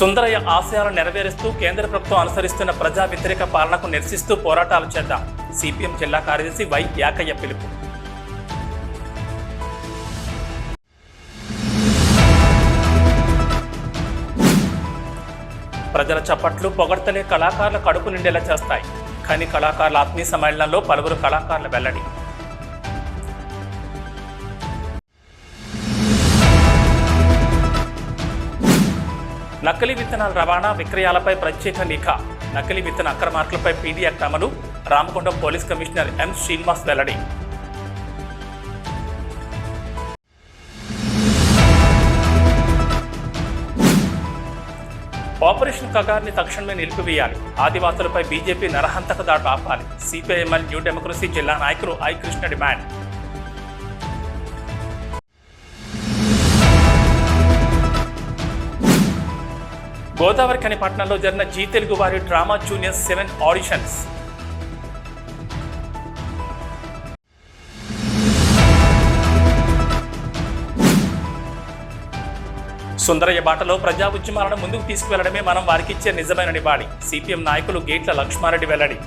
సుందరయ్య ఆశయాలను నెరవేరుస్తూ కేంద్ర ప్రభుత్వం అనుసరిస్తున్న ప్రజా వ్యతిరేక పాలనకు నిరసిస్తూ పోరాటాలు చేద్దాం. సిపిఎం జిల్లా కార్యదర్శి వై యాకయ్య పిలుపు. ప్రజల చప్పట్లు పొగడ్తలే కళాకారుల కడుపు నిండేలా చేస్తాయి. కానీ కళాకారుల ఆత్మీయ సమ్మేళనంలో పలువురు కళాకారుల వెల్లడి. నకిలీ విత్తనాల రవాణా విక్రయాలపై ప్రత్యేక నిఘా. నకిలీ విత్తన అక్రమార్కులపై పీడీ యాక్ట్ అమలు. Ramagundam police commissioner M Srinivas వెల్లడి. ఆపరేషన్ కగార్ని తక్షణమే నిలిపివేయాలి. ఆదివాసులపై బీజేపీ నరహంతక దాడు ఆపాలి. సిపిఐఎంఎల్ న్యూ డెమోక్రసీ జిల్లా నాయకులు ఐ కృష్ణ డిమాండ్. గోదావరి ఖని పట్టణంలో జరిగిన జీ తెలుగు వారి డ్రామా జూనియర్ 7 ఆడిషన్స్. సుందరయ్య బాటలో ప్రజా ఉద్యమాలను ముందుకు తీసుకువెళ్లడమే మనం వారికిచ్చే నిజమైన నివాళి. సిపిఎం నాయకులు గేట్ల లక్ష్మారెడ్డి వెల్లడి.